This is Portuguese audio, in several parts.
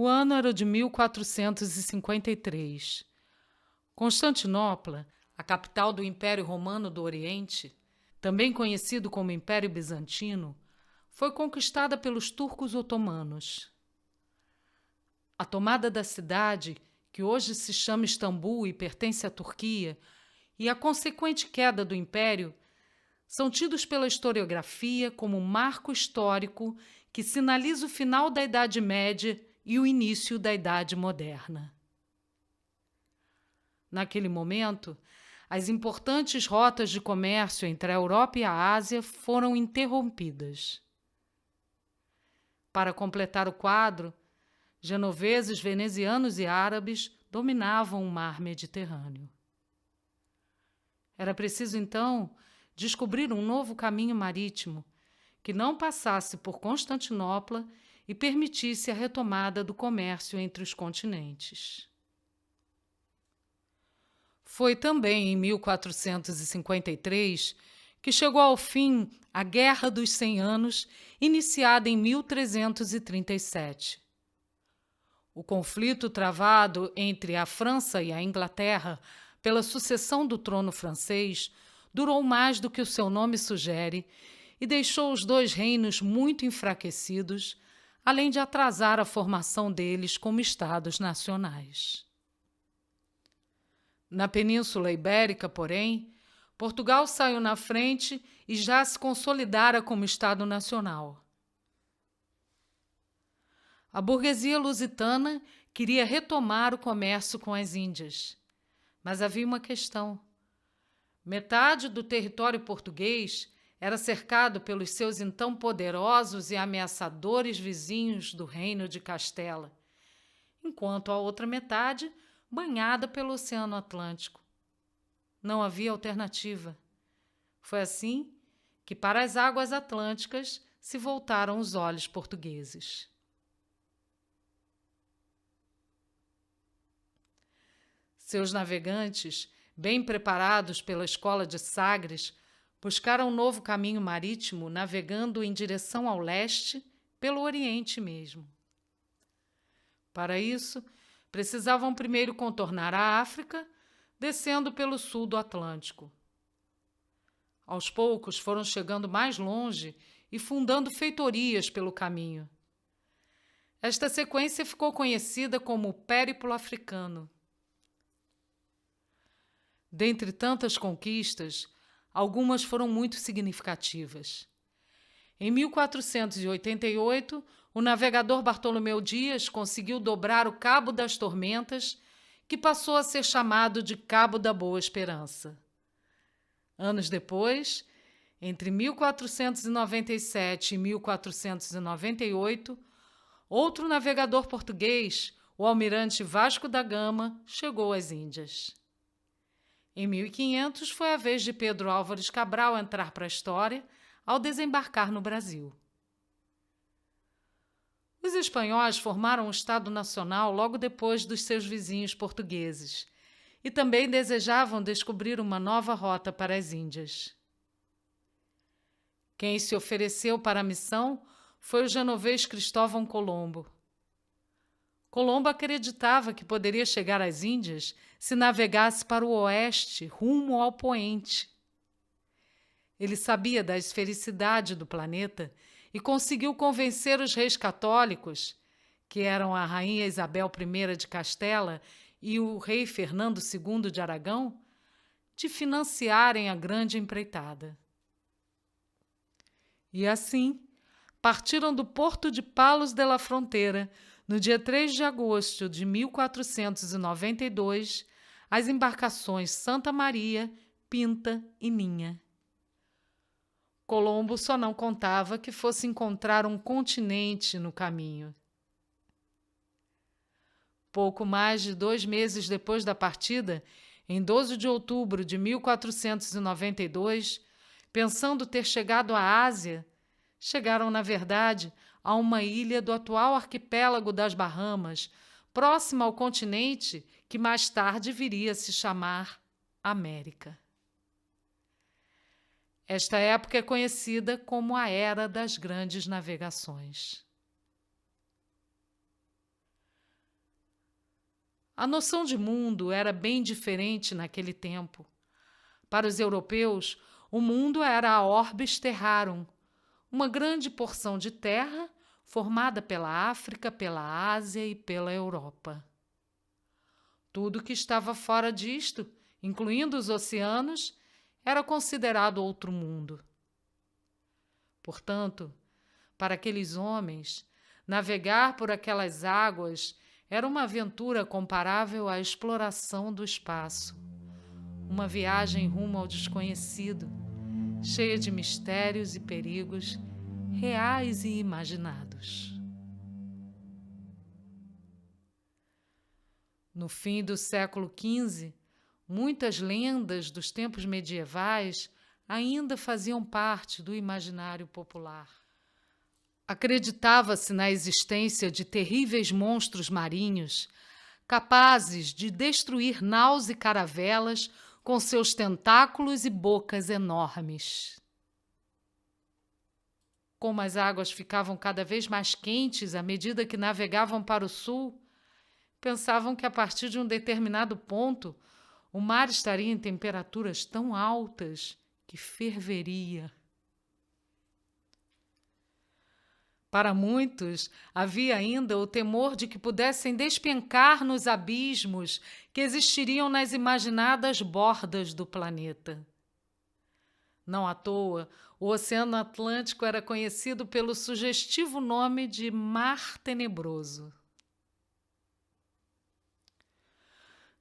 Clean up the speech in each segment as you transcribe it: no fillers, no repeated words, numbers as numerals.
O ano era de 1453. Constantinopla, a capital do Império Romano do Oriente, também conhecido como Império Bizantino, foi conquistada pelos turcos otomanos. A tomada da cidade, que hoje se chama Istambul e pertence à Turquia, e a consequente queda do império são tidos pela historiografia como um marco histórico que sinaliza o final da Idade Média e o início da Idade Moderna. Naquele momento, as importantes rotas de comércio entre a Europa e a Ásia foram interrompidas. Para completar o quadro, genoveses, venezianos e árabes dominavam o mar Mediterrâneo. Era preciso, então, descobrir um novo caminho marítimo que não passasse por Constantinopla e permitisse a retomada do comércio entre os continentes. Foi também em 1453 que chegou ao fim a Guerra dos 100 Anos, iniciada em 1337. O conflito travado entre a França e a Inglaterra pela sucessão do trono francês durou mais do que o seu nome sugere e deixou os dois reinos muito enfraquecidos, além de atrasar a formação deles como estados nacionais. Na Península Ibérica, porém, Portugal saiu na frente e já se consolidara como Estado nacional. A burguesia lusitana queria retomar o comércio com as Índias, mas havia uma questão. Metade do território português era cercado pelos seus então poderosos e ameaçadores vizinhos do Reino de Castela, enquanto a outra metade banhada pelo Oceano Atlântico. Não havia alternativa. Foi assim que para as águas atlânticas se voltaram os olhos portugueses. Seus navegantes, bem preparados pela escola de Sagres, buscaram um novo caminho marítimo navegando em direção ao leste, pelo Oriente mesmo. Para isso, precisavam primeiro contornar a África, descendo pelo sul do Atlântico. Aos poucos foram chegando mais longe e fundando feitorias pelo caminho. Esta sequência ficou conhecida como o Périplo Africano. Dentre tantas conquistas, algumas foram muito significativas. Em 1488, o navegador Bartolomeu Dias conseguiu dobrar o Cabo das Tormentas, que passou a ser chamado de Cabo da Boa Esperança. Anos depois, entre 1497 e 1498, outro navegador português, o almirante Vasco da Gama, chegou às Índias. Em 1500 foi a vez de Pedro Álvares Cabral entrar para a história ao desembarcar no Brasil. Os espanhóis formaram um Estado nacional logo depois dos seus vizinhos portugueses e também desejavam descobrir uma nova rota para as Índias. Quem se ofereceu para a missão foi o genovês Cristóvão Colombo. Colombo acreditava que poderia chegar às Índias se navegasse para o oeste, rumo ao poente. Ele sabia da esfericidade do planeta e conseguiu convencer os reis católicos, que eram a rainha Isabel I de Castela e o rei Fernando II de Aragão, de financiarem a grande empreitada. E assim, partiram do porto de Palos de la Fronteira, no dia 3 de agosto de 1492, as embarcações Santa Maria, Pinta e Ninha. Colombo só não contava que fosse encontrar um continente no caminho. Pouco mais de 2 meses depois da partida, em 12 de outubro de 1492, pensando ter chegado à Ásia, chegaram, na verdade, a uma ilha do atual arquipélago das Bahamas, próxima ao continente que mais tarde viria a se chamar América. Esta época é conhecida como a Era das Grandes Navegações. A noção de mundo era bem diferente naquele tempo. Para os europeus, o mundo era a orbis terrarum, uma grande porção de terra formada pela África, pela Ásia e pela Europa. Tudo que estava fora disto, incluindo os oceanos, era considerado outro mundo. Portanto, para aqueles homens, navegar por aquelas águas era uma aventura comparável à exploração do espaço, uma viagem rumo ao desconhecido, cheia de mistérios e perigos reais e imaginados. No fim do século XV, muitas lendas dos tempos medievais ainda faziam parte do imaginário popular. Acreditava-se na existência de terríveis monstros marinhos capazes de destruir naus e caravelas com seus tentáculos e bocas enormes. Como as águas ficavam cada vez mais quentes à medida que navegavam para o sul, pensavam que a partir de um determinado ponto o mar estaria em temperaturas tão altas que ferveria. Para muitos, havia ainda o temor de que pudessem despencar nos abismos que existiriam nas imaginadas bordas do planeta. Não à toa, o Oceano Atlântico era conhecido pelo sugestivo nome de Mar Tenebroso.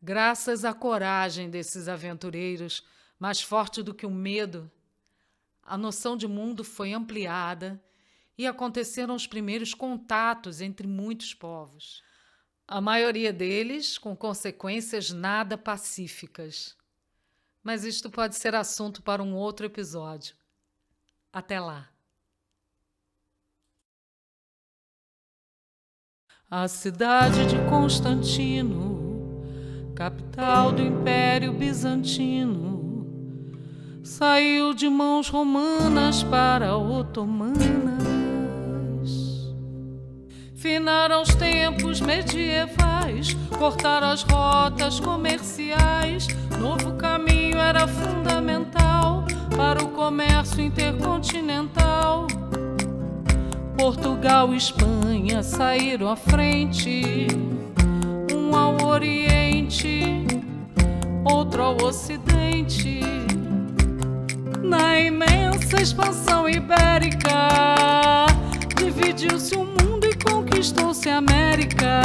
Graças à coragem desses aventureiros, mais forte do que o medo, a noção de mundo foi ampliada e aconteceram os primeiros contatos entre muitos povos. A maioria deles com consequências nada pacíficas. Mas isto pode ser assunto para um outro episódio. Até lá. A cidade de Constantino, capital do Império Bizantino, saiu de mãos romanas para otomanas. Finaram os tempos medievais, cortaram as rotas comerciais. Novo caminho era fundamental para o comércio intercontinental. Portugal e Espanha saíram à frente, um ao Oriente, outro ao Ocidente. Na imensa expansão ibérica, dividiu-se o mundo e conquistou-se a América.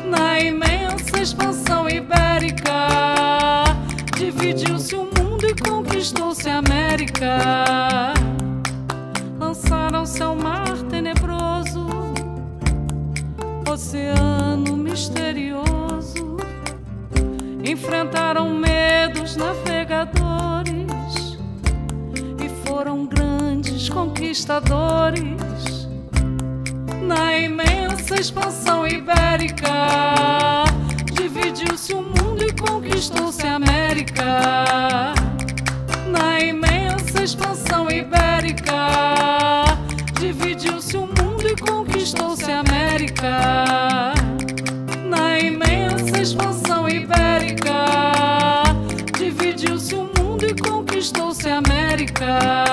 Na imensa expansão ibérica, dividiu-se o mundo e conquistou-se a América. Lançaram-se ao mar tenebroso, oceano misterioso. Enfrentaram medos navegadores e foram grandes conquistadores. Na imensa expansão ibérica, dividiu-se o mundo e conquistou-se a América. Na imensa expansão ibérica, dividiu-se o mundo e conquistou-se a América. Na imensa expansão ibérica, dividiu-se o mundo e conquistou-se a América.